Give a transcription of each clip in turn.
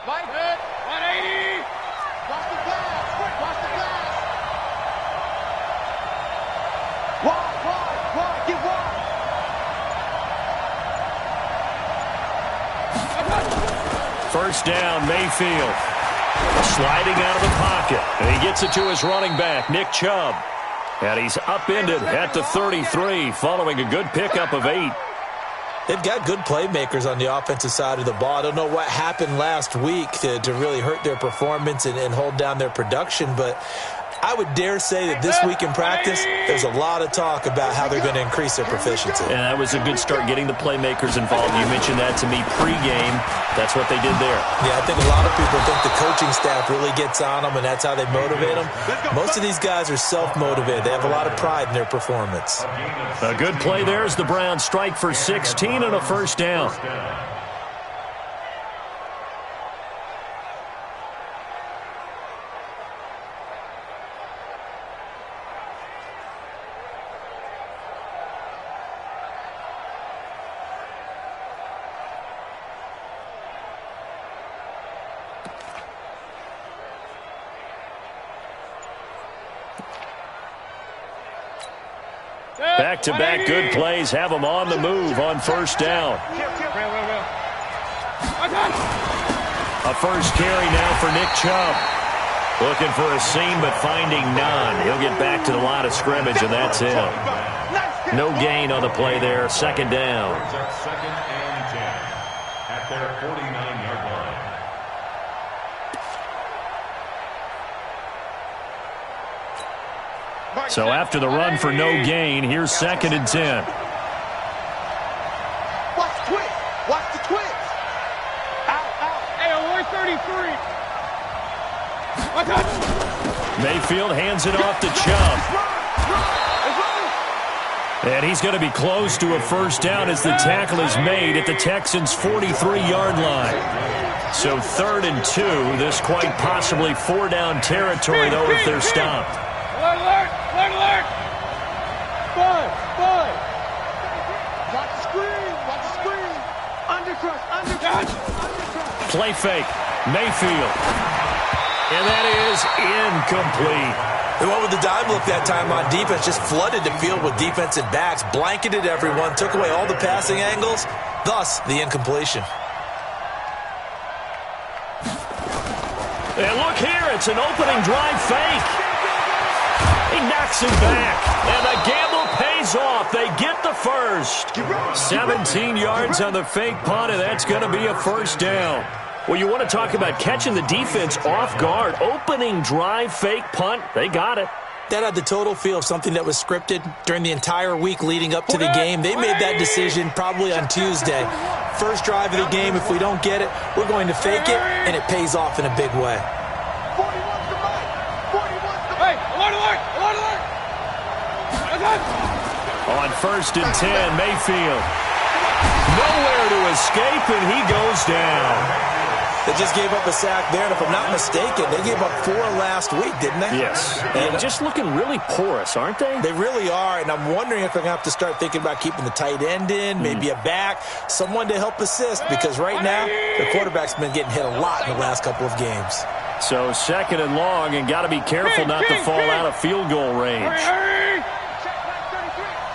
Mike. 180. Watch the glass. Watch the glass. Wide. Get wide. First down, Mayfield. Sliding out of the pocket. And he gets it to his running back, Nick Chubb. And he's upended at the 33 following a good pickup of 8. They've got good playmakers on the offensive side of the ball. I don't know what happened last week to really hurt their performance and hold down their production, but I would dare say that this week in practice, there's a lot of talk about how they're going to increase their proficiency. And that was a good start, getting the playmakers involved. You mentioned that to me pregame. That's what they did there. Yeah, I think a lot of people think the coaching staff really gets on them, and that's how they motivate them. Most of these guys are self-motivated. They have a lot of pride in their performance. A good play there as the Browns strike for 16 and a first down. Back-to-back good plays have them on the move on first down. A first carry now for Nick Chubb. Looking for a seam but finding none. He'll get back to the line of scrimmage, and that's it. No gain on the play there. Second down. Second and 10 at their 49-yard line. So after the run for no gain, here's second and 10. Watch the twist. Watch the twist. Out. Hey, 133. Mayfield hands it off to Chubb. And he's going to be close to a first down as the tackle is made at the Texans' 43-yard line. So 3rd and 2. This quite possibly 4-down territory, though, if they're stopped. Alert! Five. Watch the screen. Undercrush. Play fake. Mayfield. And that is incomplete. They went with the dime look that time on defense, just flooded the field with defensive backs, blanketed everyone, took away all the passing angles, thus the incompletion. And look here, it's an opening drive fake. He knocks him back, and the gamble pays off. They get the first. 17 yards on the fake punt, and that's going to be a first down. Well, you want to talk about catching the defense off guard. Opening drive, fake punt, they got it. That had the total feel of something that was scripted during the entire week leading up to the game. They made that decision probably on Tuesday. First drive of the game, if we don't get it, we're going to fake it, and it pays off in a big way. On 1st and 10, Mayfield. Nowhere to escape, and he goes down. They just gave up a sack there, and if I'm not mistaken, they gave up 4 last week, didn't they? Yes. And just looking really porous, aren't they? They really are, and I'm wondering if they're going to have to start thinking about keeping the tight end in, maybe a back, someone to help assist, because right now, the quarterback's been getting hit a lot in the last couple of games. So 2nd and long, and got to be careful not to fall out of field goal range. Hey,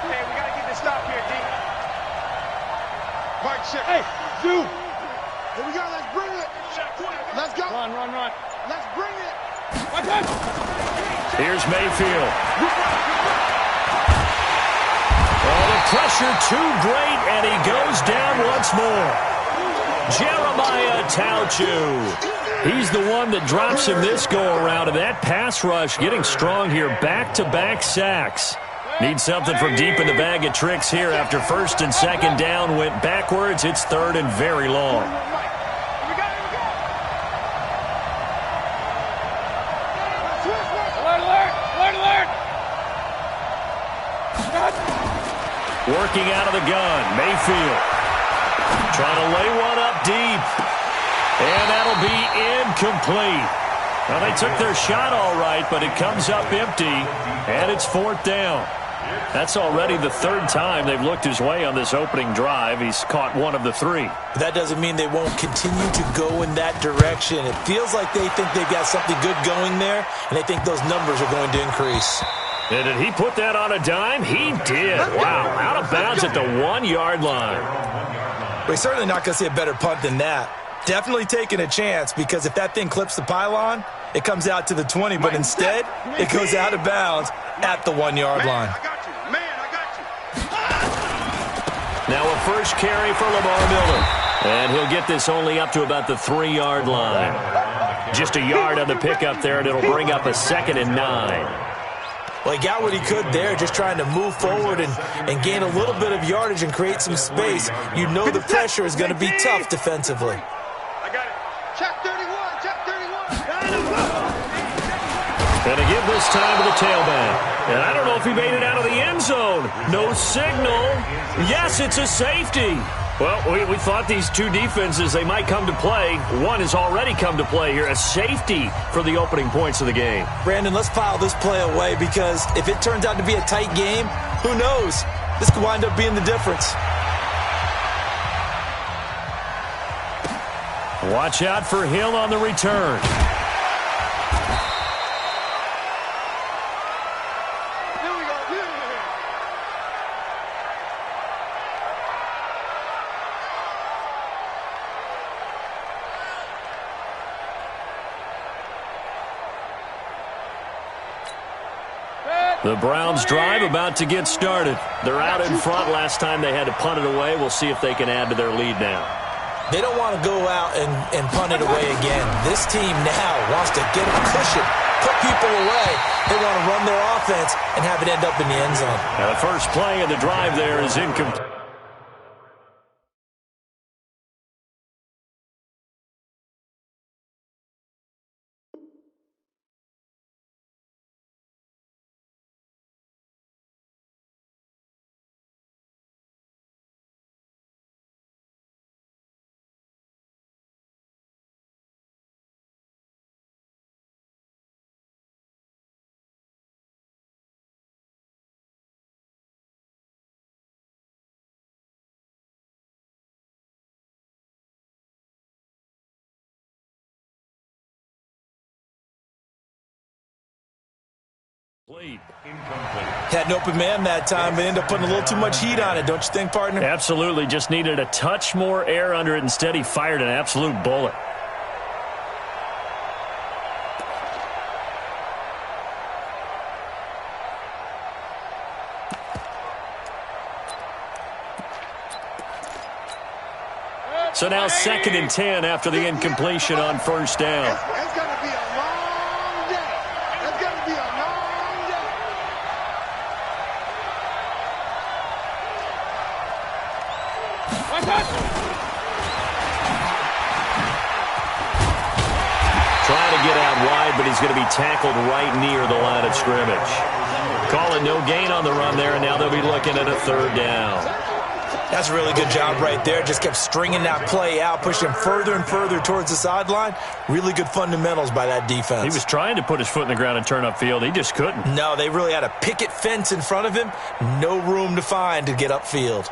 we got to get this stop here, D. Mike, check. Hey, Zoo. Here we go, let's bring it. Let's go. Run. Let's bring it. Here's Mayfield. Oh, the pressure too great, and he goes down once more. Jeremiah Tauchu. He's the one that drops him this go-around, and that pass rush getting strong here. Back-to-back sacks. Need something from deep in the bag of tricks here after 1st and 2nd down. Went backwards. It's 3rd and very long. Working out of the gun, Mayfield. Trying to lay one up deep. And that'll be incomplete. Well, they took their shot all right, but it comes up empty, and it's 4th down. That's already the third time they've looked his way on this opening drive. He's caught one of the three. That doesn't mean they won't continue to go in that direction. It feels like they think they've got something good going there, and they think those numbers are going to increase. And did he put that on a dime? He did. Wow, out of bounds at the 1-yard line. We're certainly not going to see a better punt than that. Definitely taking a chance, because if that thing clips the pylon, it comes out to the 20, but instead, it goes out of bounds at the 1-yard line. Now a first carry for Lamar Miller. And he'll get this only up to about the 3-yard line. Just a yard on the pickup there, and it'll bring up a 2nd and 9. Well, he got what he could there, just trying to move forward and gain a little bit of yardage and create some space. You know the pressure is going to be tough defensively. I got it. Check 31, check 31. And to give this time to the tailback. And I don't know if he made it out of the end zone. No signal. Yes, it's a safety. Well, we thought these two defenses, they might come to play. One has already come to play here. A safety for the opening points of the game. Brandon, let's file this play away, because if it turns out to be a tight game, who knows? This could wind up being the difference. Watch out for Hill on the return. The Browns drive about to get started. They're out in front. Last time they had to punt it away. We'll see if they can add to their lead now. They don't want to go out and punt it away again. This team now wants to get a cushion, put people away. They want to run their offense and have it end up in the end zone. Now the first play of the drive there is incomplete. Had an open man that time, but ended up putting a little too much heat on it, don't you think, partner? Absolutely. Just needed a touch more air under it. Instead, he fired an absolute bullet. So now 2nd and 10 after the incompletion on first down. It's going to be a long day. It's going to be a long day. Trying to get out wide, but he's going to be tackled right near the line of scrimmage. Calling no gain on the run there, and now they'll be looking at a 3rd down. That's a really good job right there. Just kept stringing that play out, pushing him further and further towards the sideline. Really good fundamentals by that defense. He was trying to put his foot in the ground and turn upfield. He just couldn't. No, they really had a picket fence in front of him. No room to find to get upfield.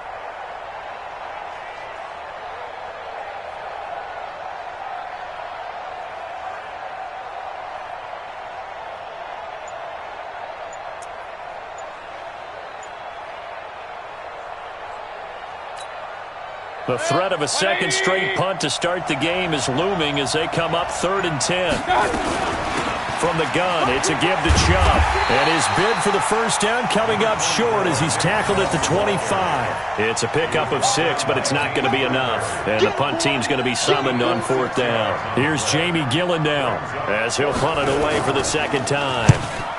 The threat of a second straight punt to start the game is looming as they come up 3rd and 10. From the gun, it's a give to Chubb. And his bid for the first down coming up short as he's tackled at the 25. It's a pickup of 6, but it's not going to be enough. And the punt team's going to be summoned on 4th down. Here's Jamie Gillen down as he'll punt it away for the 2nd time.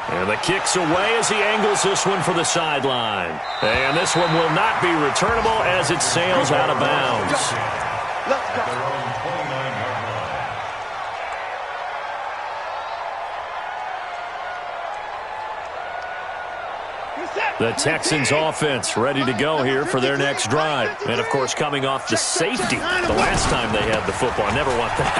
And the kick's away as he angles this one for the sideline. And this one will not be returnable as it sails out of bounds. Let's go. Set. The Texans offense ready to go here for their next drive. And, of course, coming off the safety the last time they had the football. Never want that.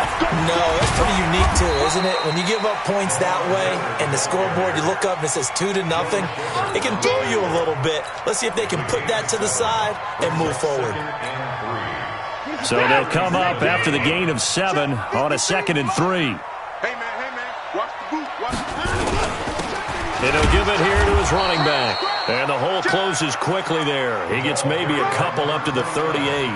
No, that's pretty unique, too, isn't it? When you give up points that way and the scoreboard, you look up and it says 2-0, it can throw you a little bit. Let's see if they can put that to the side and move forward. So they'll come up after the gain of 7 on a 2nd and 3. Hey, man, watch the boot, watch the boot. And he'll give it here to his running back. And the hole closes quickly there. He gets maybe a couple up to the 38.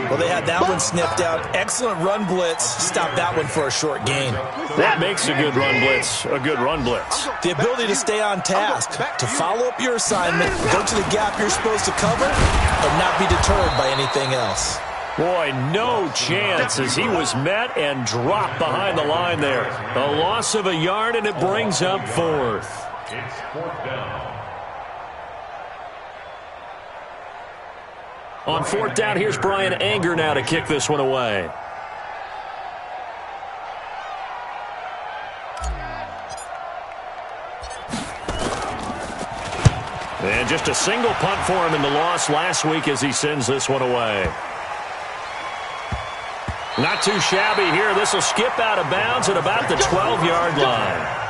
Well, they had that one sniffed out. Excellent run blitz. Stop that one for a short gain. That makes a good run blitz a good run blitz. The ability to stay on task, to follow up your assignment, go to the gap you're supposed to cover, and not be deterred by anything else. Boy, no chance as he was met and dropped behind the line there. A loss of a yard, and it brings up 4th. It's 4th down. On 4th down, here's Brian Anger now to kick this one away. And just a single punt for him in the loss last week as he sends this one away. Not too shabby here. This will skip out of bounds at about the 12-yard line.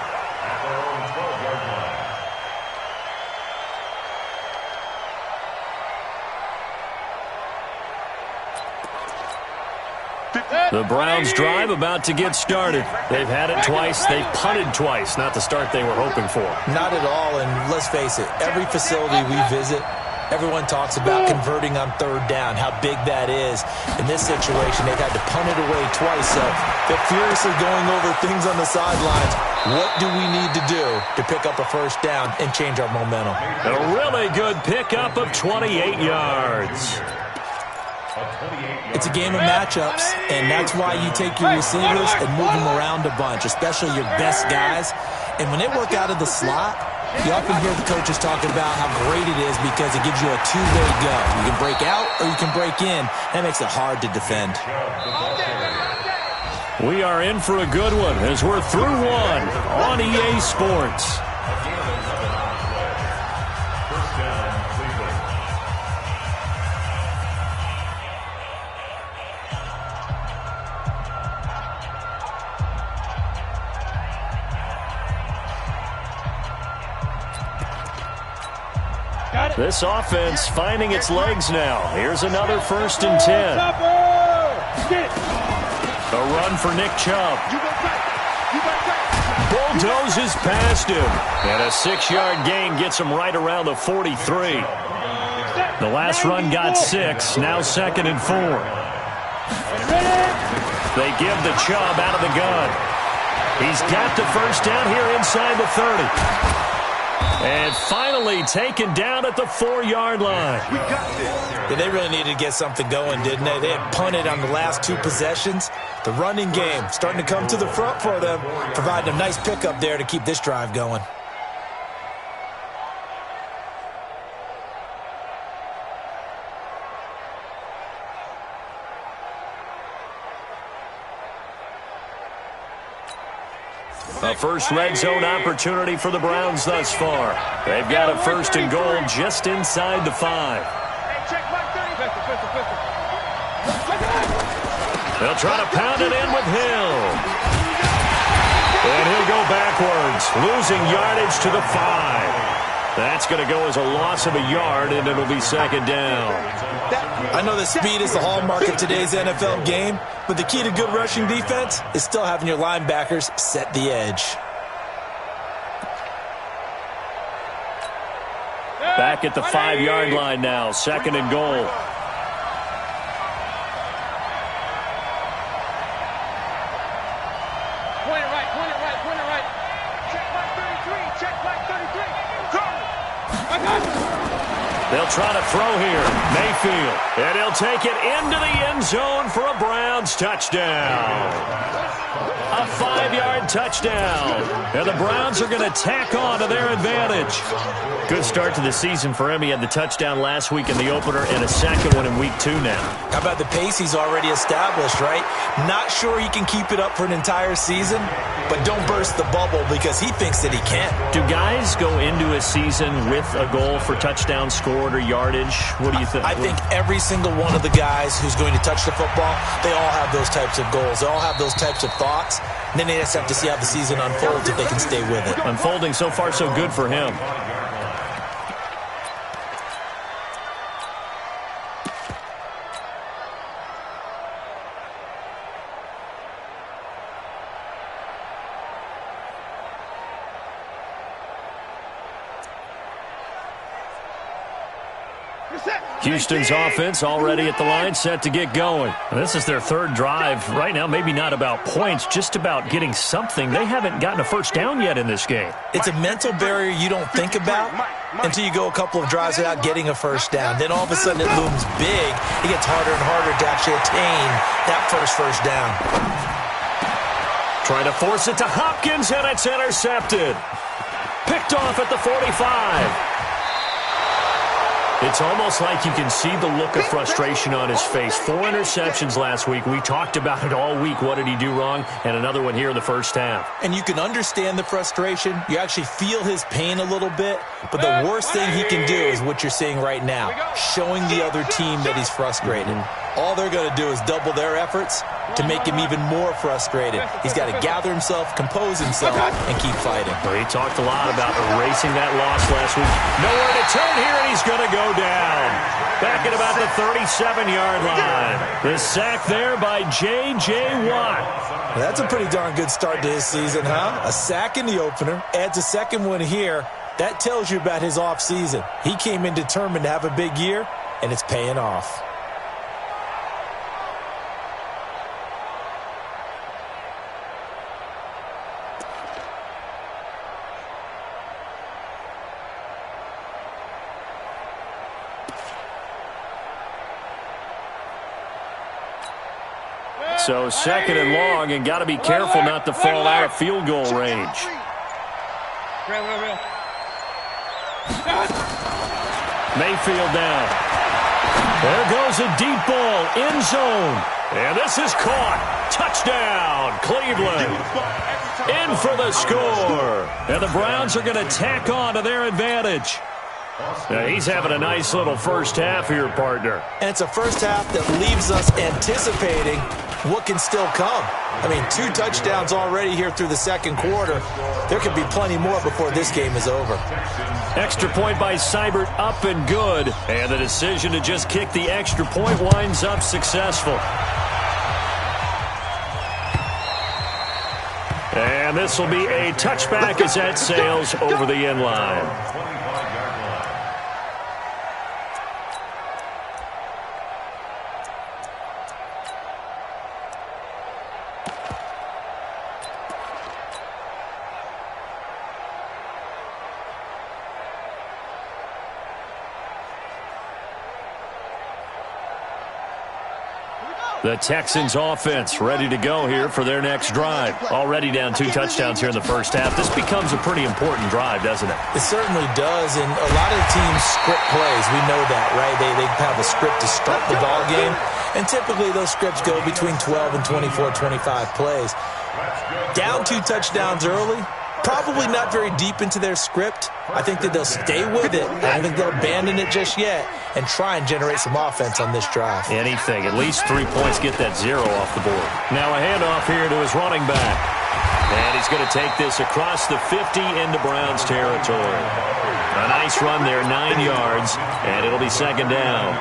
The Browns drive about to get started. They've had it twice. They've punted twice. Not the start they were hoping for. Not at all, and let's face it, every facility we visit, everyone talks about converting on 3rd down, how big that is. In this situation, they've had to punt it away twice, so they're furiously going over things on the sidelines. What do we need to do to pick up a 1st down and change our momentum? A really good pickup of 28 yards. It's a game of matchups, and that's why you take your receivers and move them around a bunch, especially your best guys. And when they work out of the slot, you often hear the coaches talking about how great it is because it gives you a two-way go. You can break out or you can break in. That makes it hard to defend. We are in for a good one as we're through one on EA Sports. This offense finding its legs now. Here's another 1st and 10. A run for Nick Chubb. Bulldozes past him. And a 6-yard gain gets him right around the 43. The last run got 6. Now 2nd and 4. They give the Chubb out of the gun. He's got the 1st down here inside the 30. And finally taken down at the 4-yard line. Yeah, they really needed to get something going, didn't they? They had punted on the last 2 possessions. The running game starting to come to the front for them, providing a nice pickup there to keep this drive going. A first red zone opportunity for the Browns thus far. They've got a 1st and goal just inside the 5. They'll try to pound it in with Hill. And he'll go backwards, losing yardage to the 5. That's going to go as a loss of a yard, and it'll be 2nd down. I know that speed is the hallmark of today's NFL game, but the key to good rushing defense is still having your linebackers set the edge. Back at the 5-yard line now, 2nd and goal. Point it right. Check back 33. Go! I got you. They'll try to throw here. Mayfield. And he'll take it into the end zone for a Browns touchdown. A 5-yard touchdown. And the Browns are going to tack on to their advantage. Good start to the season for him. He had the touchdown last week in the opener and a second one in week 2 now. How about the pace he's already established, right? Not sure he can keep it up for an entire season, but don't burst the bubble because he thinks that he can. Do guys go into a season with a goal for touchdown scored or yardage? What do you think? I think every single one of the guys who's going to touch the football, they all have those types of goals. They all have those types of thoughts. And then they just have to see how the season unfolds if they can stay with it. Unfolding so far so good for him. Houston's offense already at the line, set to get going. This is their 3rd drive. Right now, maybe not about points, just about getting something. They haven't gotten a first down yet in this game. It's a mental barrier you don't think about until you go a couple of drives without getting a first down. Then all of a sudden it looms big. It gets harder and harder to actually attain that first down. Trying to force it to Hopkins, and it's intercepted. Picked off at the 45. It's almost like you can see the look of frustration on his face. 4 interceptions last week. We talked about it all week. What did he do wrong? And another one here in the first half. And you can understand the frustration. You actually feel his pain a little bit. But the worst thing he can do is what you're seeing right now, showing the other team that he's frustrated. All they're going to do is double their efforts to make him even more frustrated. He's got to gather himself, compose himself, and keep fighting. Well, he talked a lot about erasing that loss last week. Nowhere to turn here, and he's going to go down. Back at about the 37-yard line. The sack there by J.J. Watt. Well, that's a pretty darn good start to his season, huh? A sack in the opener, adds a second one here. That tells you about his offseason. He came in determined to have a big year, and it's paying off. So 2nd and long, and got to be careful not to fall out of field goal range. Mayfield down. There goes a deep ball, end zone. And this is caught. Touchdown, Cleveland. In for the score. And the Browns are going to tack on to their advantage. Now, he's having a nice little first half here, partner. And it's a first half that leaves us anticipating what can still come. I mean, 2 touchdowns already here through the second quarter. There could be plenty more before this game is over. Extra point by Seibert, up and good. And the decision to just kick the extra point winds up successful. And this will be a touchback as that sails over the end line. The Texans offense ready to go here for their next drive. Already down 2 touchdowns here in the first half. This becomes a pretty important drive, doesn't it? It certainly does, and a lot of the teams script plays. We know that, right? They have a script to start the ball game, and typically those scripts go between 12 and 24, 25 plays. Down 2 touchdowns early, probably not very deep into their script. I think that they'll stay with it. I don't think they'll abandon it just yet and try and generate some offense on this drive. Anything. At least 3 points, get that 0 off the board. Now a handoff here to his running back. And he's going to take this across the 50 into Browns territory. A nice run there, 9 yards, and it'll be 2nd down.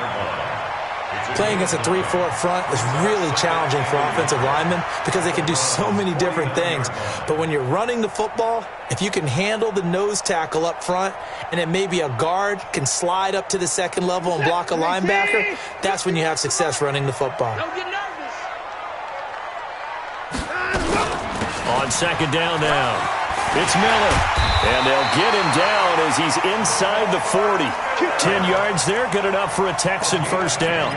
Playing against a 3-4 front is really challenging for offensive linemen because they can do so many different things. But when you're running the football, if you can handle the nose tackle up front and then maybe a guard can slide up to the 2nd level and block a linebacker, that's when you have success running the football. On 2nd down now. It's Miller. And they'll get him down as he's inside the 40. 10 yards there, good enough for a Texan first down.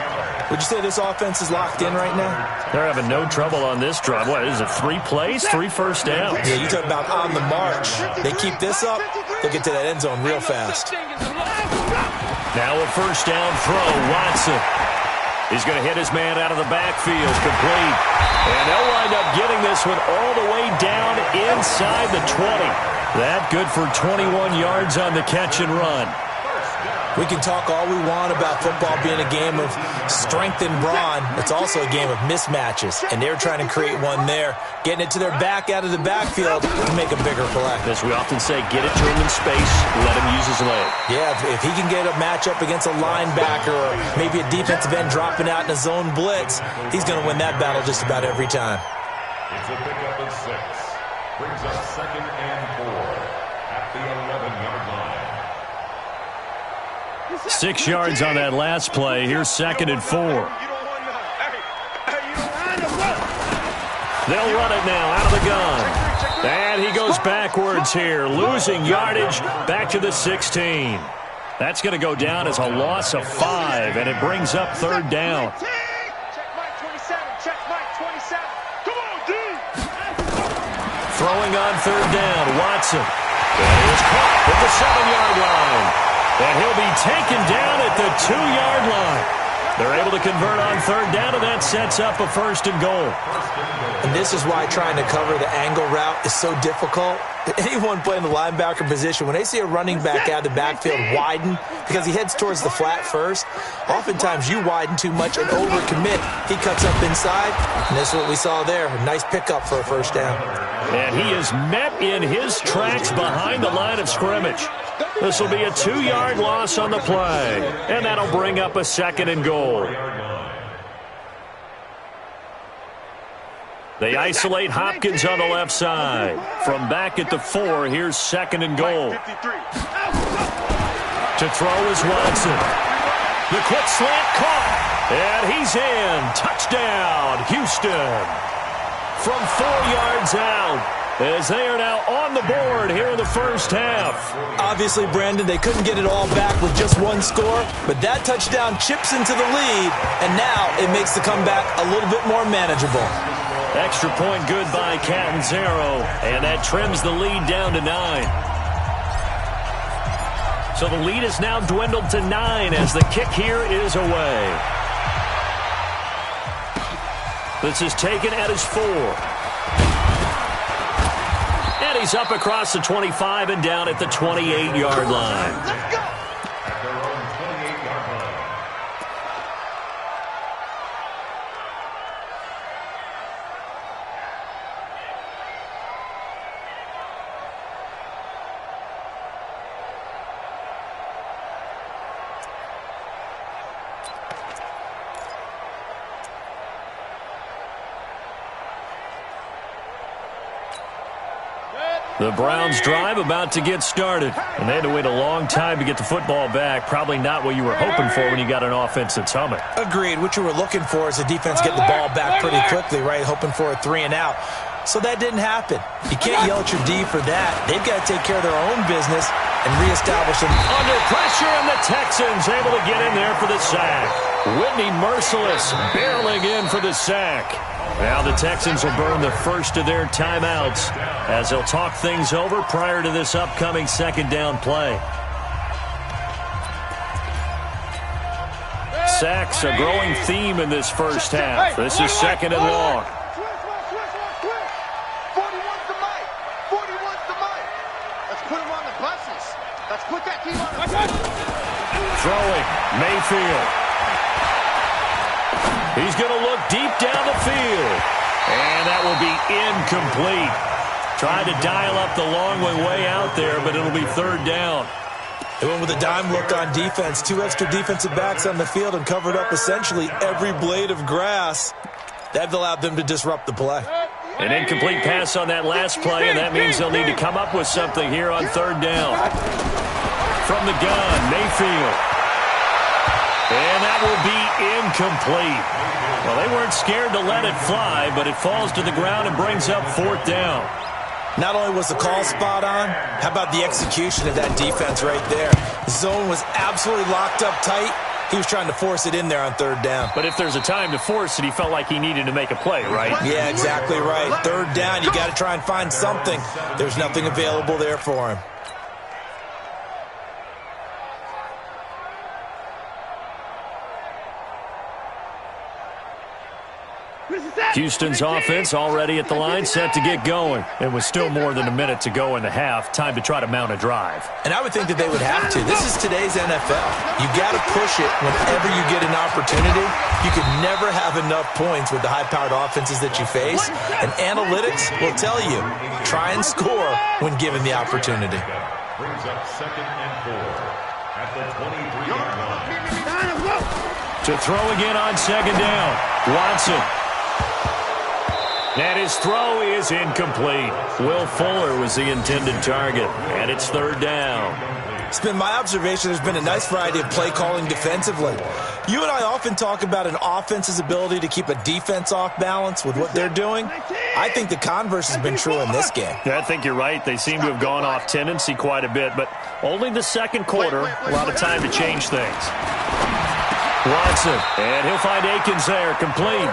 Would you say this offense is locked in right now? They're having no trouble on this drive. What is it, 3 plays, 3 first downs? Yeah, you talk about on the march. They keep this up, they'll get to that end zone real fast. Now a first down throw, Watson. He's going to hit his man out of the backfield, complete. And they'll wind up getting this one all the way down inside the 20. That good for 21 yards on the catch and run. We can talk all we want about football being a game of strength and brawn. It's also a game of mismatches, and they're trying to create one there, getting it to their back out of the backfield to make a bigger play. As we often say, get it to him in space, let him use his leg. Yeah, if he can get a matchup against a linebacker or maybe a defensive end dropping out in a zone blitz, he's going to win that battle just about every time. It's a pickup of 6. Brings up 2nd and 4 at the 11-yard line. 6 yards on that last play. Here's 2nd and 4. They'll run it now out of the gun. And he goes backwards here, losing yardage back to the 16. That's going to go down as a loss of 5, and it brings up 3rd down. Throwing on 3rd down, Watson. And he is caught at the 7-yard line. And he'll be taken down at the 2-yard line. They're able to convert on 3rd down, and that sets up a 1st and goal. And this is why trying to cover the angle route is so difficult. Anyone playing the linebacker position, when they see a running back out of the backfield widen, because he heads towards the flat first, oftentimes you widen too much and overcommit. He cuts up inside, and this is what we saw there. A nice pickup for a 1st down. And he is met in his tracks behind the line of scrimmage. This will be a 2-yard loss on the play, and that'll bring up a 2nd and goal. They isolate Hopkins on the left side. From back at the 4, here's 2nd and goal. To throw is Watson. The quick slant caught, and he's in. Touchdown, Houston. From 4 yards out, as they are now on the board here in the first half. Obviously, Brandon, they couldn't get it all back with just one score, but that touchdown chips into the lead, and now it makes the comeback a little bit more manageable. Extra point good by Catanzaro, and that trims the lead down to 9. So the lead is now dwindled to 9 as the kick here is away. This is taken at his 4. And he's up across the 25 and down at the 28-yard line. At their own 28-yard line. The Browns drive about to get started, and they had to wait a long time to get the football back. Probably not what you were hoping for when you got an offense that's humming. Agreed. What you were looking for is the defense getting the ball back pretty quickly, right? Hoping for a 3 and out. So that didn't happen. You can't yell at your D for that. They've got to take care of their own business and reestablish them. Under pressure, and the Texans able to get in there for the sack. Whitney Merciless barreling in for the sack. Now the Texans will burn the first of their timeouts as they'll talk things over prior to this upcoming 2nd down play. Sacks a growing theme in this first half. This is 2nd and long. 41's the mic. 41's the mic. Let's put him on the buses. Let's put that team on the buses. Throwing, Mayfield. He's going to look deep down the field. And that will be incomplete. Tried to dial up the long way out there, but it'll be 3rd down. They went with a dime look on defense. 2 extra defensive backs on the field and covered up essentially every blade of grass. That allowed them to disrupt the play. An incomplete pass on that last play, and that means they'll need to come up with something here on 3rd down. From the gun, Mayfield. And that will be incomplete. Well, they weren't scared to let it fly, but it falls to the ground and brings up 4th down. Not only was the call spot on, how about the execution of that defense right there? The zone was absolutely locked up tight. He was trying to force it in there on third down. But if there's a time to force it, he felt like he needed to make a play, right? Yeah, exactly right. Third down, you got to try and find something. There's nothing available there for him. Houston's offense already at the line, set to get going. It was still more than a minute to go in the half. Time to try to mount a drive. And I would think that they would have to. This is today's NFL. You got to push it whenever you get an opportunity. You can never have enough points with the high-powered offenses that you face. And analytics will tell you, try and score when given the opportunity. Brings up 2nd and 4 at the 23-yard line. To throw again on 2nd down. Watson. And his throw is incomplete. Will Fuller was the intended target, and it's 3rd down. It's been my observation there's been a nice variety of play calling defensively. You and I often talk about an offense's ability to keep a defense off balance with what they're doing. I think the converse has been true in this game. Yeah, I think you're right. They seem to have gone off tendency quite a bit, but only the second quarter, a lot of time to change things. Watson, and he'll find Akins there, complete.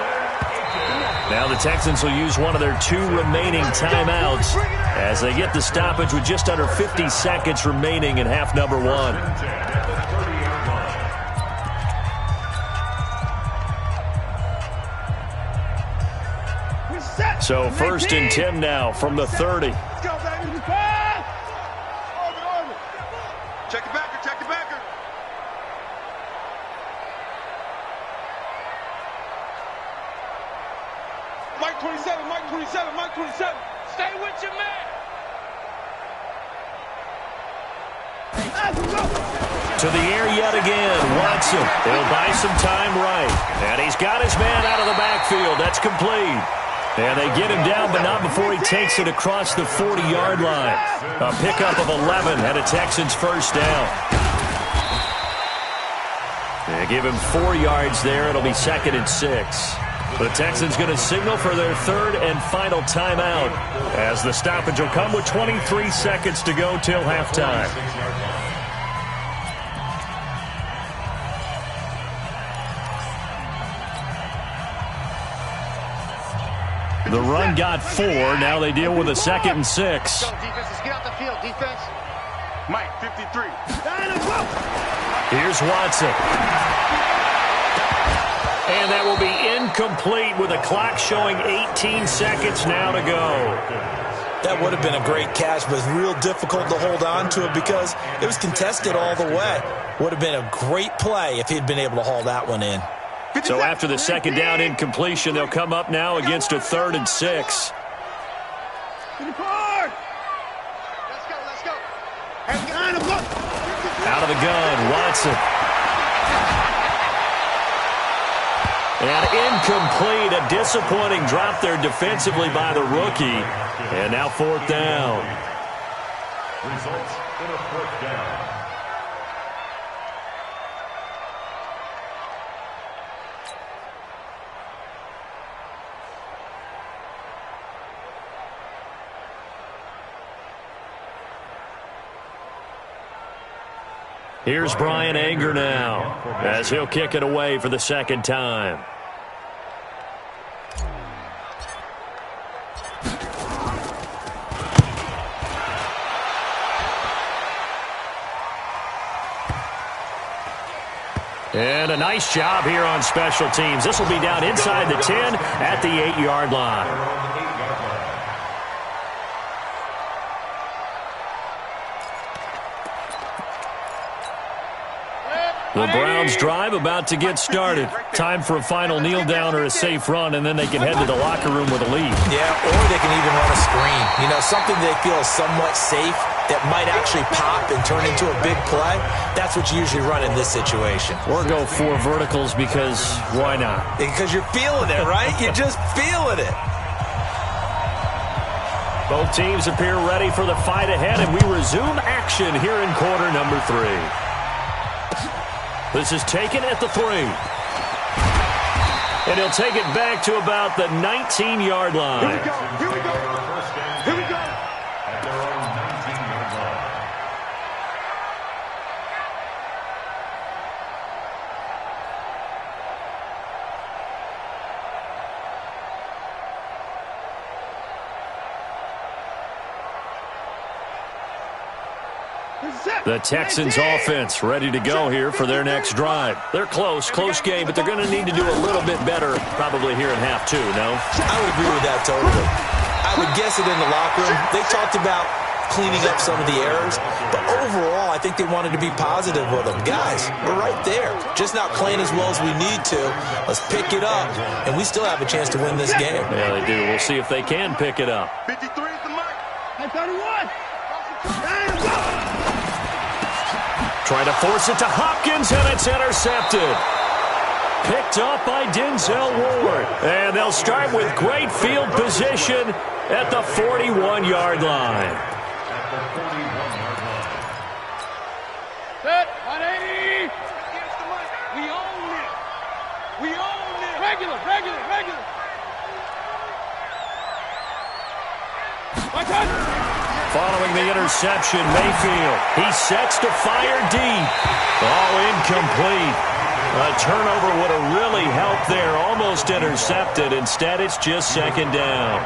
Now the Texans will use one of their 2 remaining timeouts as they get the stoppage with just under 50 seconds remaining in half number 1. So 1st and 10 now from the 30. Let's go, baby. Check the backer, check the backer. Mike 27, Mike 27, Mike 27. Stay with your man. To the air yet again. Watson. He'll buy some time right. And he's got his man out of the backfield. That's complete. And they get him down, but not before he takes it across the 40-yard line. A pickup of 11 and a Texans first down. They give him 4 yards there. It'll be 2nd and 6. The Texans going to signal for their 3rd and final timeout as the stoppage will come with 23 seconds to go till halftime. The run got 4. Now they deal with a 2nd and 6. Go, defense. Let's get out the field, defense. Mike, 53. Here's Watson. And that will be incomplete with a clock showing 18 seconds now to go. That would have been a great catch, but it's real difficult to hold on to it because it was contested all the way. Would have been a great play if he'd been able to haul that one in. So after the 2nd down incompletion, they'll come up now against a 3rd and 6. Let's go. Out of the gun, Watson. And incomplete, a disappointing drop there defensively by the rookie. And now 4th down. Results in a 4th down. Here's Brian Anger now as he'll kick it away for the 2nd time. And a nice job here on special teams. This will be down inside the 10 at the 8-yard line. The Browns drive about to get started. Time for a final kneel down or a safe run, and then they can head to the locker room with a lead. Yeah, or they can even run a screen. You know, something they feel is somewhat safe that might actually pop and turn into a big play. That's what you usually run in this situation. Or go 4 verticals because why not? Because you're feeling it, right? You're just feeling it. Both teams appear ready for the fight ahead, and we resume action here in quarter number 3. This is taken at the 3. And he'll take it back to about the 19-yard line. Here we go. their own 19-yard line. The Texans offense ready to go here for their next drive. They're close game, but they're going to need to do a little bit better probably here in half two, no? I would agree with that totally. I would guess it in the locker room. They talked about cleaning up some of the errors, but overall, I think they wanted to be positive with them. Guys, we're right there. Just not playing as well as we need to. Let's pick it up, and we still have a chance to win this game. Yeah, they do. We'll see if they can pick it up. 53 is the mark. Hey, 31. Trying to force it to Hopkins, and it's intercepted. Picked up by Denzel Ward. And they'll start with great field position at the 41-yard line. Set, 180. We own it. We own it. Regular. My turn. Following the interception, Mayfield. He sets to fire deep. Oh, incomplete. A turnover would have really helped there. Almost intercepted. Instead, it's just second down.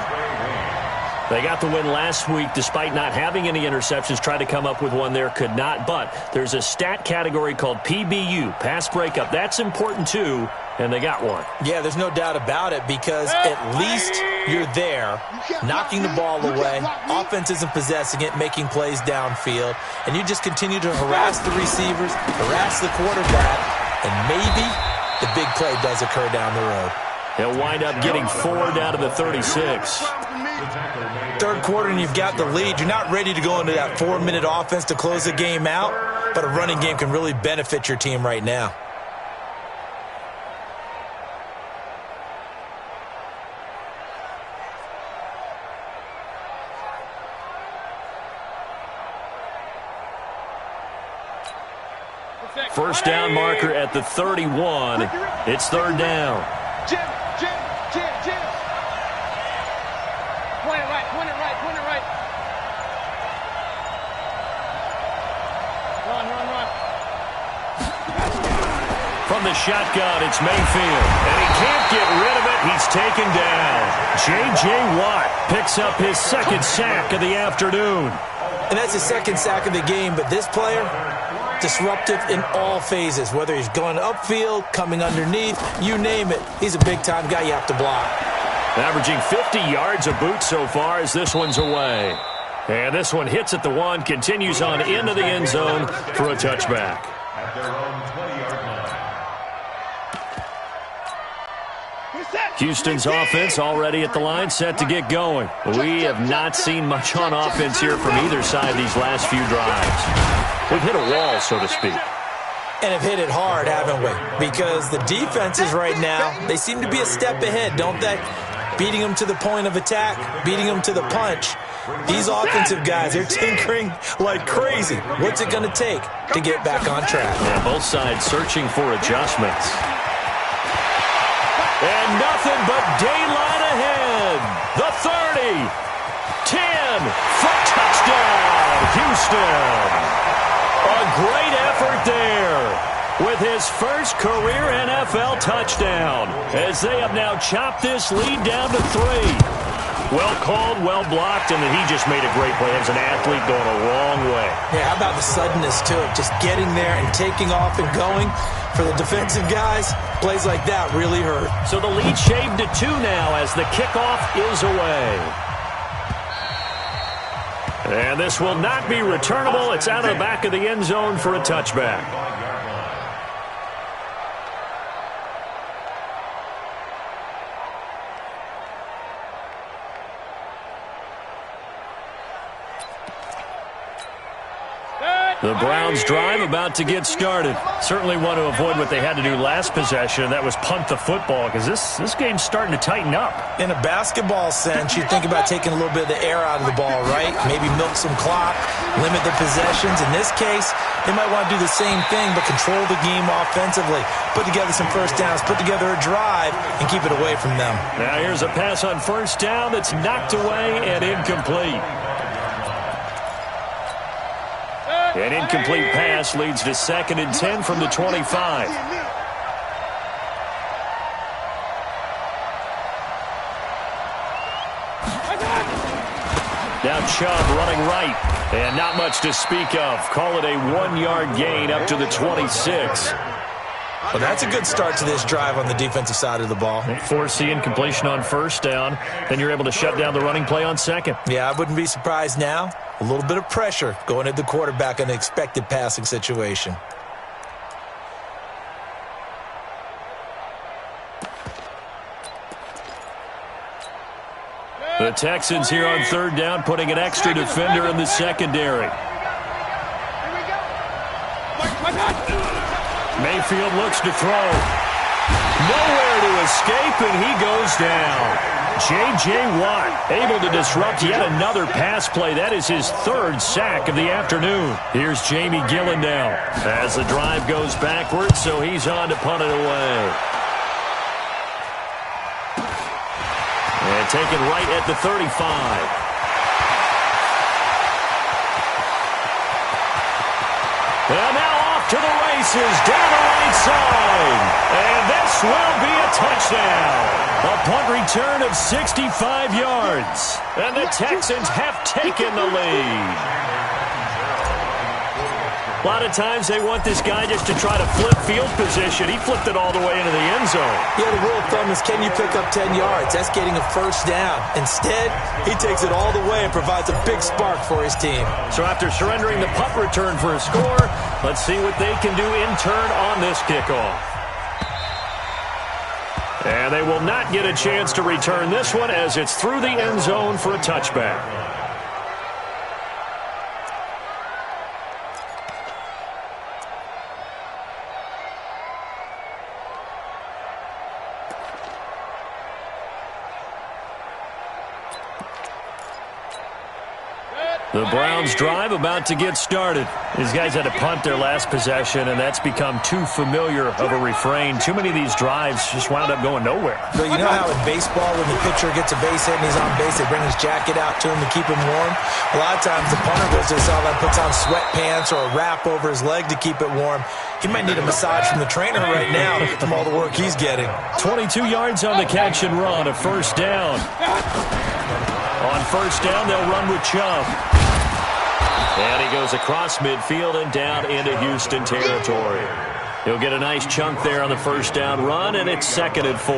They got the win last week despite not having any interceptions. Tried to come up with one there, could not. But there's a stat category called PBU, pass breakup. That's important too, and they got one. Yeah, there's no doubt about it because at least you're there, knocking the ball away. Offense isn't possessing it, making plays downfield. And you just continue to harass the receivers, harass the quarterback, and maybe the big play does occur down the road. He'll wind up getting 4 down to the 36. Third quarter and you've got the lead. You're not ready to go into that 4-minute offense to close the game out, but a running game can really benefit your team right now. First down marker at the 31. It's third down. Jim. Point it right. Run. From the shotgun, it's Mayfield. And he can't get rid of it. He's taken down. J.J. Watt picks up his second sack of the afternoon. And that's his second sack of the game, but this player, disruptive in all phases, whether he's going upfield, coming underneath, you name it. He's a big-time guy you have to block. Averaging 50 yards a boot so far as this one's away. And this one hits at the 1, continues on into the end zone for a touchback. At their own 20-yard line. Houston's offense already at the line, set to get going. We have not seen much on offense here from either side these last few drives. We've hit a wall, so to speak. And have hit it hard, haven't we? Because the defenses right now, they seem to be a step ahead, don't they? Beating them to the point of attack, beating them to the punch. These offensive guys, they're tinkering like crazy. What's it going to take to get back on track? Yeah, both sides searching for adjustments. And nothing but daylight ahead. The 30, 10 for touchdown, Houston. A great effort there with his first career NFL touchdown as they have now chopped this lead down to 3. Well called, well blocked, and then he just made a great play. As an athlete going a long way. Yeah, how about the suddenness to it? Just getting there and taking off and going. For the defensive guys, plays like that really hurt. So the lead shaved to 2 now as the kickoff is away. And this will not be returnable. It's out of the back of the end zone for a touchback. The Browns drive about to get started. Certainly want to avoid what they had to do last possession. That was punt the football because this game's starting to tighten up. In a basketball sense, you think about taking a little bit of the air out of the ball, right? Maybe milk some clock, limit the possessions. In this case, they might want to do the same thing but control the game offensively. Put together some first downs, put together a drive, and keep it away from them. Now here's a pass on first down that's knocked away and incomplete. An incomplete pass leads to 2nd and 10 from the 25. Now Chubb running right, and not much to speak of. Call it a 1-yard gain up to the 26. Well, that's a good start to this drive on the defensive side of the ball. Force the incompletion on 1st down. Then you're able to shut down the running play on 2nd. Yeah, I wouldn't be surprised now. A little bit of pressure going at the quarterback in an expected passing situation. The Texans here on 3rd down, putting an extra defender in the secondary. Mayfield looks to throw. Nowhere to escape, and he goes down. J.J. Watt able to disrupt yet another pass play. That is his 3rd sack of the afternoon. Here's Jamie Gillen now as the drive goes backwards, so he's on to punt it away. And taken right at the 35. And now off to the races, down the right side. And this will be a touchdown. A punt return of 65 yards. And the Texans have taken the lead. A lot of times they want this guy just to try to flip field position. He flipped it all the way into the end zone. Yeah, the rule of thumb is, can you pick up 10 yards? That's getting a 1st down. Instead, he takes it all the way and provides a big spark for his team. So after surrendering the punt return for a score, let's see what they can do in turn on this kickoff. And they will not get a chance to return this one as it's through the end zone for a touchback. The Browns drive about to get started. These guys had to punt their last possession, and that's become too familiar of a refrain. Too many of these drives just wound up going nowhere. But you know how in baseball, when the pitcher gets a base hit and he's on base, they bring his jacket out to him to keep him warm? A lot of times the punter goes to the sideline, puts on sweatpants or a wrap over his leg to keep it warm. He might need a massage from the trainer right now from all the work he's getting. 22 yards on the catch and run, a 1st down. On 1st down, they'll run with Chubb. And he goes across midfield and down into Houston territory. He'll get a nice chunk there on the 1st down run, and it's 2nd and 4.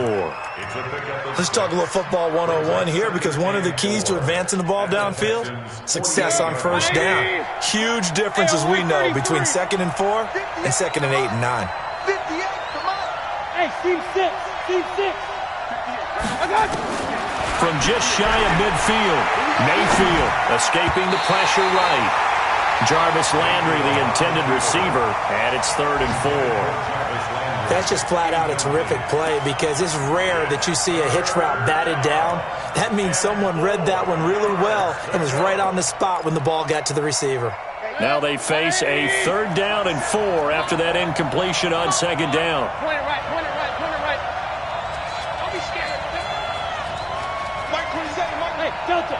Let's talk a little football 101 here, because one of the keys to advancing the ball downfield, success on 1st down. Huge difference, as we know, between 2nd and 4 and 2nd and 8 and 9. Hey, team 6. Team 6. I got you. From just shy of midfield, Mayfield escaping the pressure right. Jarvis Landry, the intended receiver, and it's 3rd and 4. That's just flat out a terrific play, because it's rare that you see a hitch route batted down. That means someone read that one really well and was right on the spot when the ball got to the receiver. Now they face a 3rd down and 4 after that incompletion on 2nd down. Point it right, point it right, point it right. Don't be scared. Mike 27, Mike. Hey, Delta.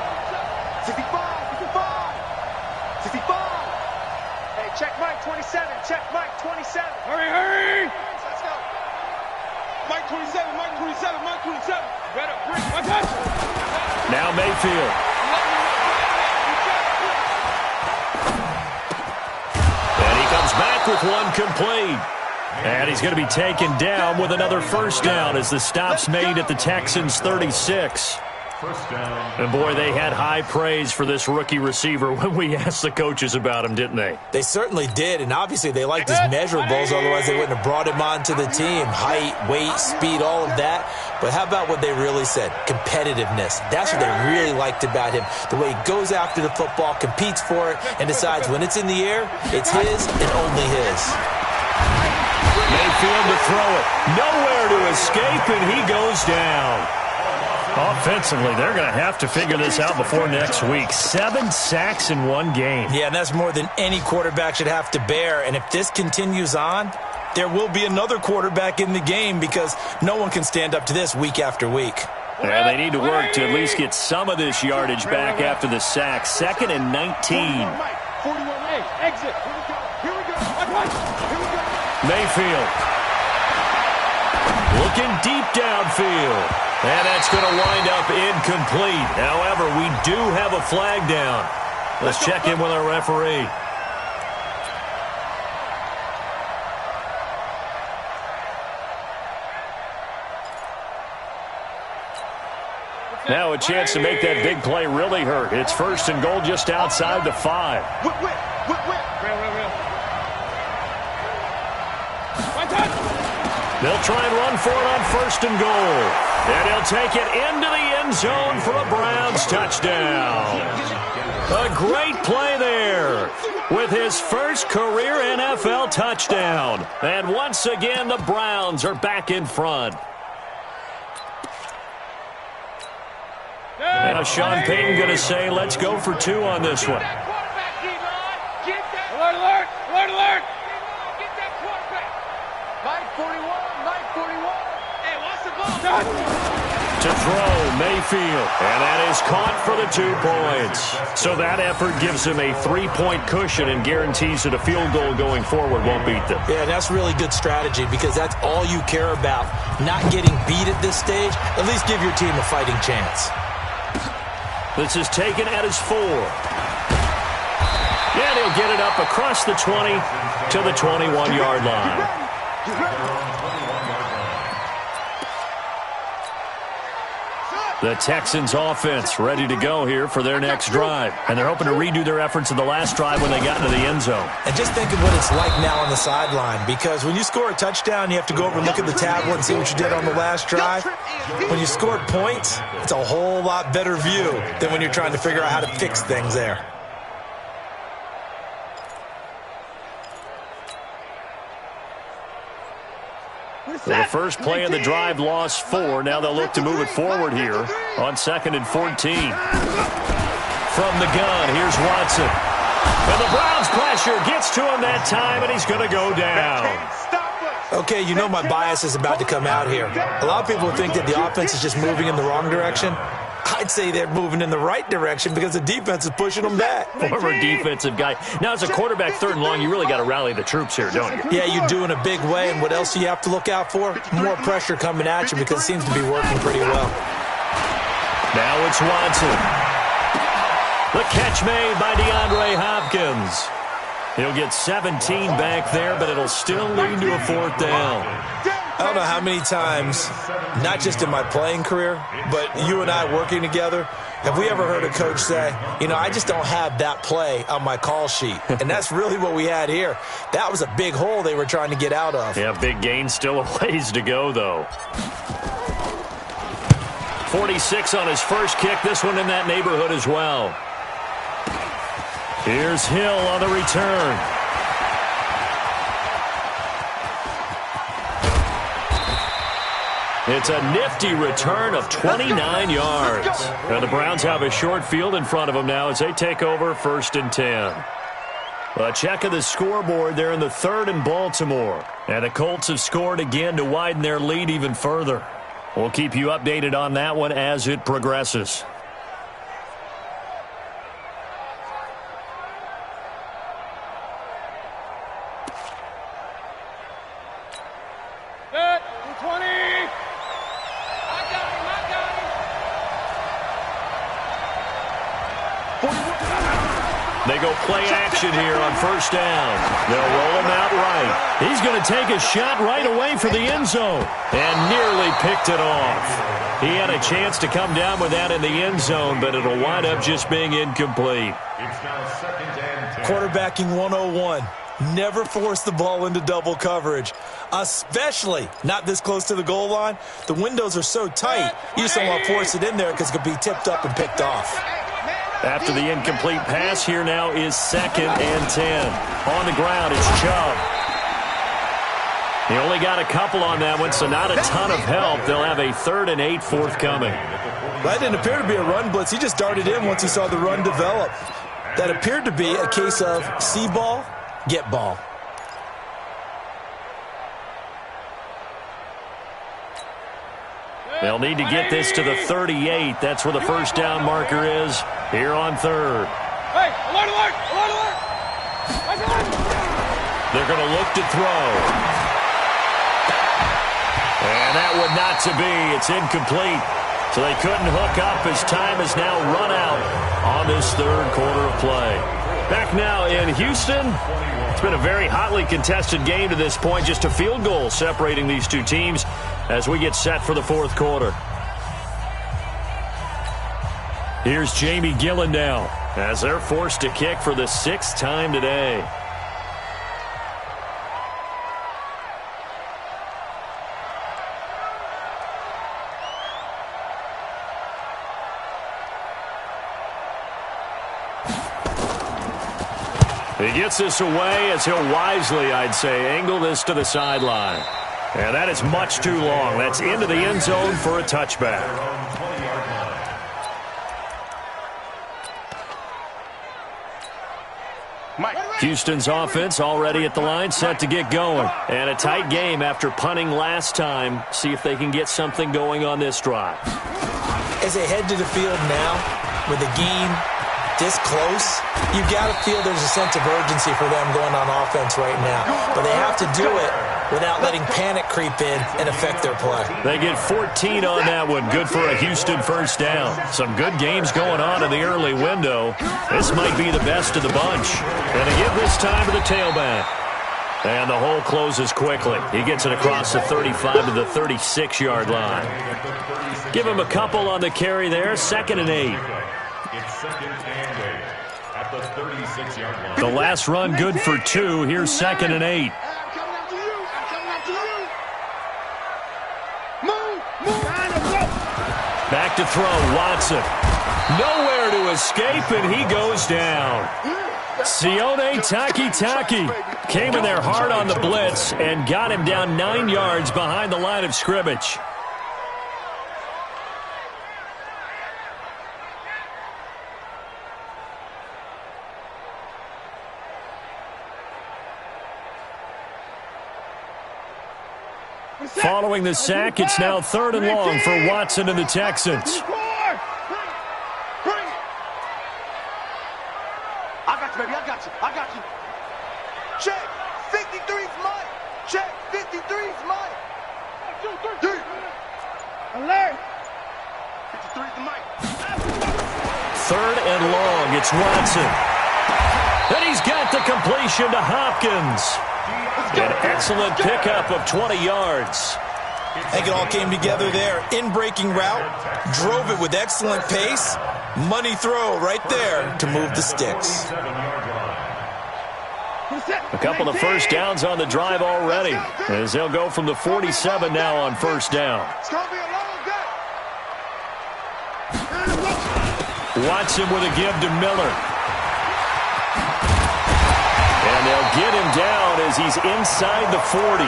55, 55, 55. Hey, check Mike 27, check Mike 27. Hurry, hurry. Let's go. Mike 27, Mike 27, Mike 27. Better bring my touch. Now Mayfield. And he comes back with one complete. And he's going to be taken down with another 1st down as the stop's made at the Texans' 36. And boy, they had high praise for this rookie receiver when we asked the coaches about him, didn't they? They certainly did, and obviously they liked his measurables, otherwise they wouldn't have brought him onto the team. Height, weight, speed, all of that. But how about what they really said? Competitiveness. That's what they really liked about him. The way he goes after the football, competes for it, and decides when it's in the air, it's his and only his. Mayfield to throw it. Nowhere to escape, and he goes down. Offensively, they're going to have to figure this out before next week. 7 sacks in one game. Yeah, and that's more than any quarterback should have to bear. And if this continues on, there will be another quarterback in the game, because no one can stand up to this week after week. Yeah, they need to work to at least get some of this yardage back after the sack. 2nd and 19. Hey, exit. Here we go. Here we go. Mayfield looking deep downfield. And that's going to wind up incomplete. However, we do have a flag down. Let's check in with our referee. Now a chance to make that big play really hurt. It's 1st and goal just outside the 5. Whip. Real. They'll try and run for it on 1st and goal. And he'll take it into the end zone for a Browns touchdown. A great play there with his first career NFL touchdown. And once again, the Browns are back in front. Now Sean Payton going to say, let's go for 2 on this one. Alert! Get that quarterback. 941. Hey, what's the ball? To throw, Mayfield. And that is caught for the 2 points. So that effort gives him a 3-point cushion and guarantees that a field goal going forward won't beat them. Yeah, that's really good strategy because that's all you care about. Not getting beat at this stage. At least give your team a fighting chance. This is taken at his 4. And he'll get it up across the 20 to the 21-yard line. The Texans offense ready to go here for their next drive. And they're hoping to redo their efforts in the last drive when they got into the end zone. And just think of what it's like now on the sideline, because when you score a touchdown, you have to go over and look at the tablet and see what you did on the last drive. When you scored points, it's a whole lot better view than when you're trying to figure out how to fix things there. The first play of the drive lost 4. Now they'll look to move it forward here on 2nd and 14. From the gun, here's Watson. And the Browns pressure gets to him that time, and he's going to go down. Okay, you know my bias is about to come out here. A lot of people think that the offense is just moving in the wrong direction. I'd say they're moving in the right direction because the defense is pushing them back. Former defensive guy. Now, as a quarterback 3rd and long, you really got to rally the troops here, don't you? Yeah, you do in a big way. And what else do you have to look out for? More pressure coming at you because it seems to be working pretty well. Now it's Watson. The catch made by DeAndre Hopkins. He'll get 17 back there, but it'll still lead to a 4th down. I don't know how many times, not just in my playing career, but you and I working together, have we ever heard a coach say, I just don't have that play on my call sheet. And that's really what we had here. That was a big hole they were trying to get out of. Yeah, big gain, still a ways to go, though. 46 on his first kick, this one in that neighborhood as well. Here's Hill on the return. It's a nifty return of 29 yards. And the Browns have a short field in front of them now as they take over 1st and 10. A check of the scoreboard there in the 3rd in Baltimore. And the Colts have scored again to widen their lead even further. We'll keep you updated on that one as it progresses. They go play action here on 1st down. They'll roll him out right. He's going to take a shot right away for the end zone and nearly picked it off. He had a chance to come down with that in the end zone, but it'll wind up just being incomplete. It's now 2nd and 10. Quarterbacking 101. Never force the ball into double coverage, especially not this close to the goal line. The windows are so tight, you just don't want to force it in there because it could be tipped up and picked off. After the incomplete pass, here now is 2nd and 10. On the ground, it's Chubb. He only got a couple on that one, so not a ton of help. They'll have a 3rd and 8 forthcoming. That didn't appear to be a run blitz. He just darted in once he saw the run develop. That appeared to be a case of see ball, get ball. They'll need to get this to the 38. That's where the 1st down marker is here on 3rd. Hey, alert! They're going to look to throw. And that one not to be. It's incomplete. So they couldn't hook up as time has now run out on this third quarter of play. Back now in Houston. It's been a very hotly contested game to this point. Just a field goal separating these two teams as we get set for the fourth quarter. Here's Jamie Gillen now as they're forced to kick for the sixth time today. He gets this away as he'll wisely, I'd say, angle this to the sideline. And that is much too long. That's into the end zone for a touchback. Houston's offense already at the line, set to get going. And a tight game after punting last time. See if they can get something going on this drive. As they head to the field now, with the game this close, you've got to feel there's a sense of urgency for them going on offense right now. But they have to do it without letting panic creep in and affect their play. They get 14 on that one. Good for a Houston first down. Some good games going on in the early window. This might be the best of the bunch. And they give this time to the tailback. And the hole closes quickly. He gets it across the 35 to the 36-yard line. Give him a couple on the carry there. 2nd and 8. It's 2nd and 8 at the 36-yard line. The last run good for 2. Here's 2nd and 8. Back to throw, Watson. Nowhere to escape, and he goes down. Sione Takitaki came in there hard on the blitz and got him down 9 yards behind the line of scrimmage. Following the sack, it's now 3rd and long for Watson and the Texans. I got you, baby. I got you. Check. 53's mine. Check. 53's mine. 3. Alert. 53's mine. 3rd and long. It's Watson. And he's got the completion to Hopkins. An excellent pickup of 20 yards. I think it all came together there. In-breaking route, drove it with excellent pace. Money throw right there to move the sticks. A couple of first downs on the drive already, as they'll go from the 47 now on first down. It's going to be a long day. Watson with a give to Miller. And they'll get him down as he's inside the 40.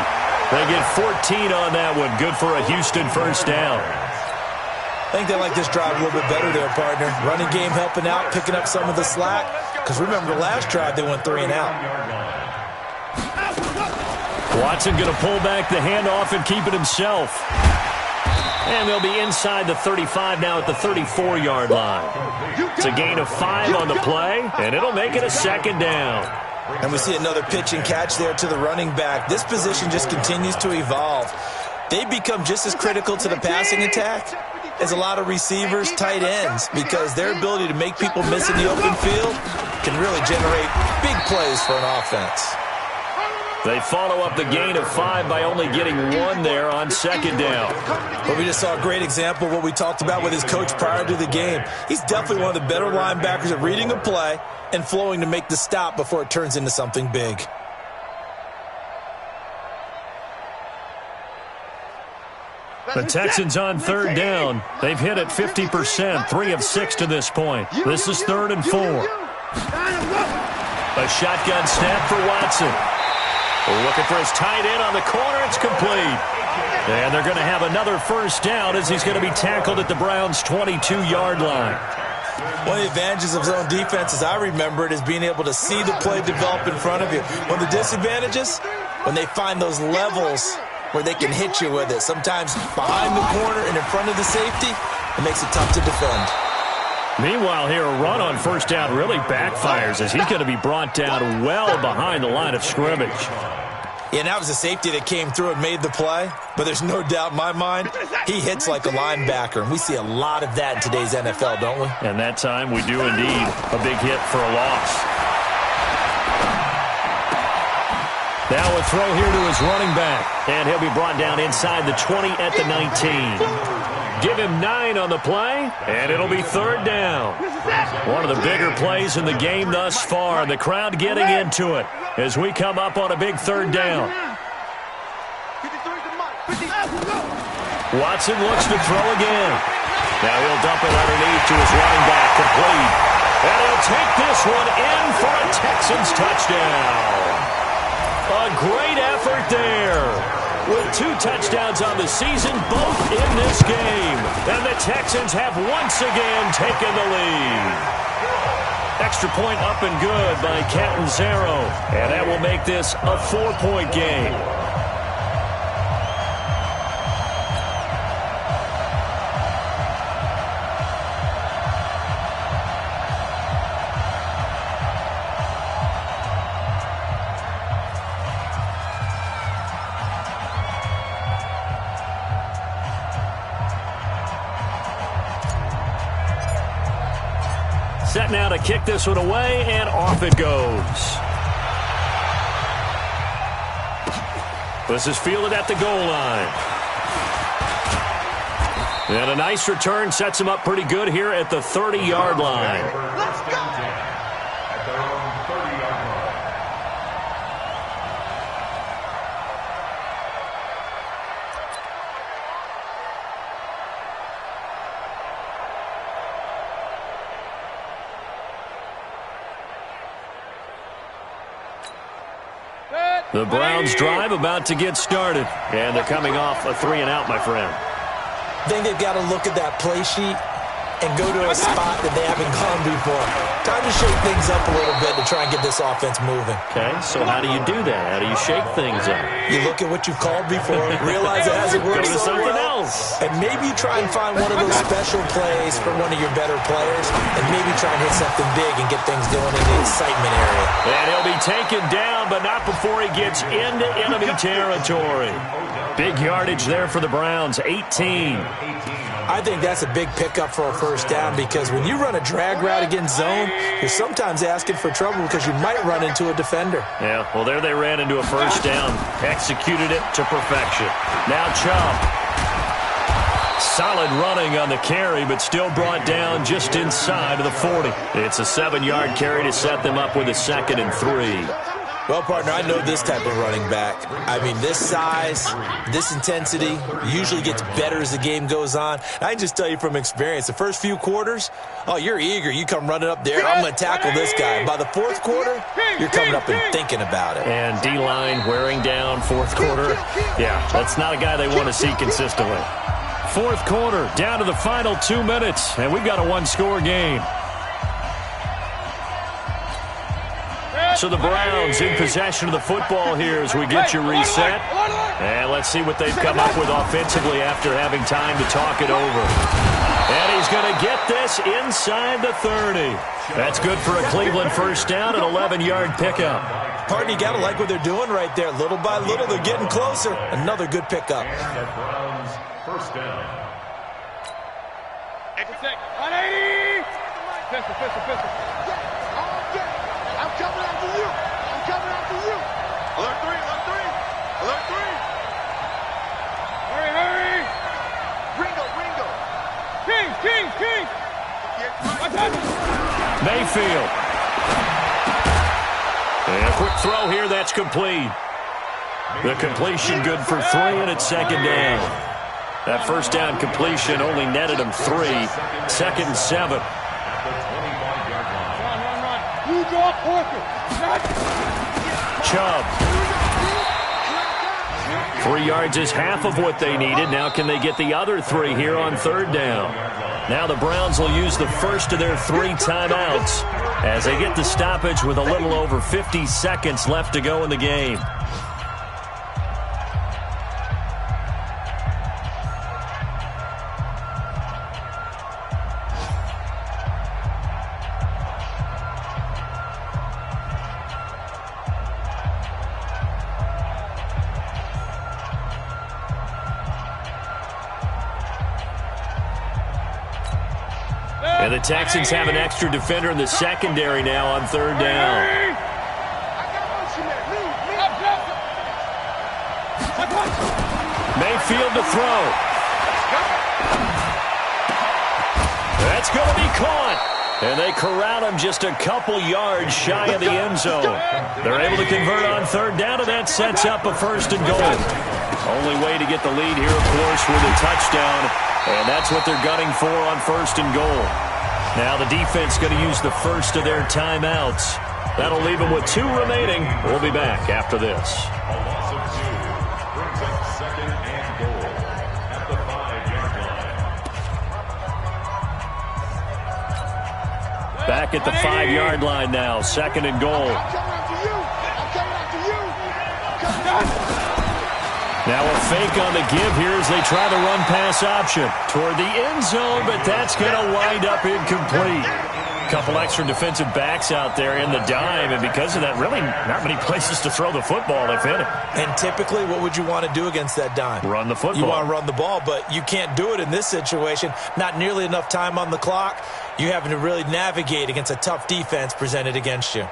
They get 14 on that one. Good for a Houston first down. I think they like this drive a little bit better there, partner. Running game helping out, picking up some of the slack. Because remember, the last drive they went 3 and out. Watson going to pull back the handoff and keep it himself. And they'll be inside the 35 now at the 34-yard line. It's a gain of 5 on the play, and it'll make it a 2nd down. And we see another pitch and catch there to the running back. This position just continues to evolve. They become just as critical to the passing attack as a lot of receivers, tight ends, because their ability to make people miss in the open field can really generate big plays for an offense. They follow up the gain of 5 by only getting 1 there on 2nd down. But we just saw a great example of what we talked about with his coach prior to the game. He's definitely one of the better linebackers at reading a play and flowing to make the stop before it turns into something big. The Texans on 3rd down. They've hit it 50%, 3 of 6 to this point. This is 3rd and 4. A shotgun snap for Watson. Looking for his tight end on the corner. It's complete. And they're going to have another first down as he's going to be tackled at the Browns' 22-yard line. One of the advantages of zone defense, as I remember it, is being able to see the play develop in front of you. One of the disadvantages, when they find those levels where they can hit you with it. Sometimes behind the corner and in front of the safety, it makes it tough to defend. Meanwhile, here, a run on first down really backfires as he's going to be brought down well behind the line of scrimmage. Yeah, and that was a safety that came through and made the play, but there's no doubt in my mind he hits like a linebacker, and we see a lot of that in today's NFL, don't we? And that time we do indeed. A big hit for a loss. Now a throw here to his running back, and he'll be brought down inside the 20 at the 19. Give him 9 on the play, and it'll be third down. One of the bigger plays in the game thus far, and the crowd getting into it as we come up on a big third down. Watson looks to throw again. Now he'll dump it underneath to his running back, complete. And he'll take this one in for a Texans touchdown. A great effort there. With 2 touchdowns on the season, both in this game. And the Texans have once again taken the lead. Extra point up and good by Catanzaro. And that will make this a 4-point game. Set now to kick this one away, and off it goes. This is fielded at the goal line. And a nice return sets him up pretty good here at the 30-yard line. Let's go! At their own 30-yard line. The Browns drive about to get started. And they're coming off a 3-and-out, my friend. I think they've got to look at that play sheet and go to a spot that they haven't gone before. Time to shake things up a little bit to try and get this offense moving. Okay, so how do you do that? How do you shake things up? You look at what you've called before, realize it hasn't worked Go to so something well, else. and maybe try and find one of those special plays for one of your better players, and maybe try and hit something big and get things going in the excitement area. And he'll be taken down, but not before he gets into enemy territory. Big yardage there for the Browns, 18. I think that's a big pickup for a first down because when you run a drag route against zone, you're sometimes asking for trouble because you might run into a defender. Yeah, well, there they ran into a first down. Executed it to perfection. Now Chubb. Solid running on the carry, but still brought down just inside of the 40. It's a 7-yard carry to set them up with a 2nd and 3. Well, partner, I know this type of running back. I mean, this size, this intensity usually gets better as the game goes on. I can just tell you from experience, the first few quarters, oh, you're eager. You come running up there, I'm going to tackle this guy. By the 4th quarter, you're coming up and thinking about it. And D-line wearing down 4th quarter. Yeah, that's not a guy they want to see consistently. 4th quarter, down to the final 2 minutes, and we've got a 1-score game. So the Browns in possession of the football here as we get you reset. And let's see what they've come up with offensively after having time to talk it over. And he's going to get this inside the 30. That's good for a Cleveland first down, an 11-yard pickup. Partner, you got to like what they're doing right there. Little by little, they're getting closer. Another good pickup. The Browns first down. Extra sec. 180. Pistol. I'm coming after you. I'm coming after you. Alert 3. Alert 3. Hurry. Ringo. King. Watch out. Mayfield. And a quick throw here, that's complete. The completion good for 3, and it's 2nd down. That first down completion only netted him 3. 2nd and 7. You draw Porter. Chubb. 3 yards is half of what they needed. Now can they get the other 3 here on 3rd down? Now the Browns will use the first of their 3 timeouts as they get the stoppage with a little over 50 seconds left to go in the game. And the Texans have an extra defender in the secondary now on third down. Mayfield to throw. That's going to be caught. And they corral him just a couple yards shy of the end zone. They're able to convert on third down, and that sets up a first and goal. Only way to get the lead here, of course, with a touchdown. And that's what they're gunning for on first and goal. Now the defense going to use the first of their timeouts. That'll leave them with 2 remaining. We'll be back after this. A loss of 2 brings up second and goal at the 5-yard line. Back at the 5-yard line now, second and goal. Now a fake on the give here as they try the run-pass option toward the end zone, but that's going to wind up incomplete. Couple extra defensive backs out there in the dime, and because of that, really not many places to throw the football, if any. And typically, what would you want to do against that dime? Run the football. You want to run the ball, but you can't do it in this situation. Not nearly enough time on the clock. You're having to really navigate against a tough defense presented against you.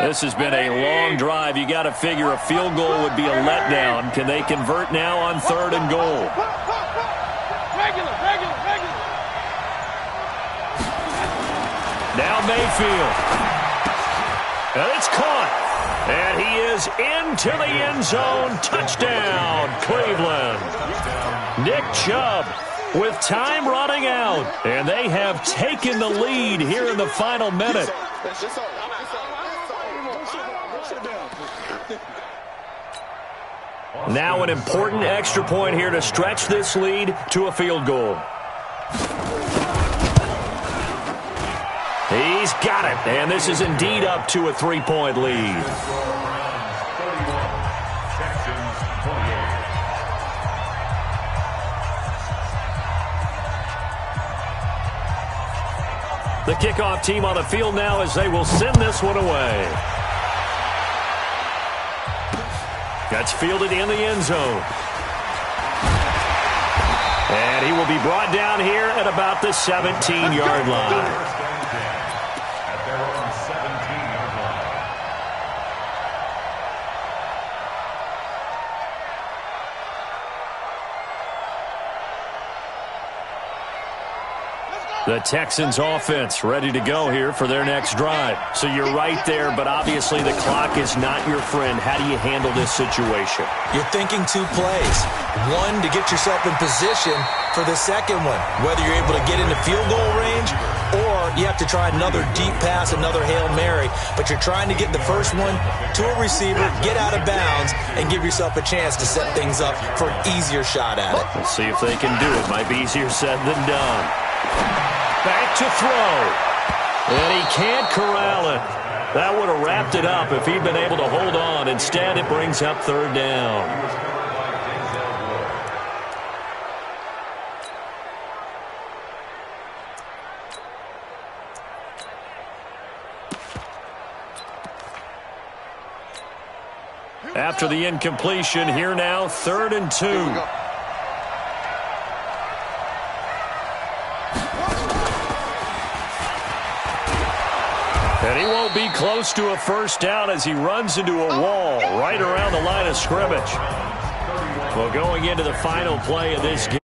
This has been a long drive. You got to figure a field goal would be a letdown. Can they convert now on third and goal? Regular. Now Mayfield. And it's caught. And he is into the end zone. Touchdown, Cleveland. Nick Chubb with time running out. And they have taken the lead here in the final minute. Now an important extra point here to stretch this lead to a field goal. He's got it, and this is indeed up to a 3-point lead. The kickoff team on the field now as they will send this one away. That's fielded in the end zone. And he will be brought down here at about the 17-yard line. At their own 17-yard line. The Texans offense ready to go here for their next drive. So you're right there, but obviously the clock is not your friend. How do you handle this situation? You're thinking 2 plays. One, to get yourself in position for the second one, whether you're able to get into field goal range or you have to try another deep pass, another Hail Mary. But you're trying to get the first one to a receiver, get out of bounds, and give yourself a chance to set things up for an easier shot at it. Let's see if they can do it. Might be easier said than done. Back to throw. And he can't corral it. That would have wrapped it up if he'd been able to hold on. Instead, it brings up third down. After the incompletion, here now, 3rd and 2. And he won't be close to a first down as he runs into a wall right around the line of scrimmage. Well, going into the final play of this game.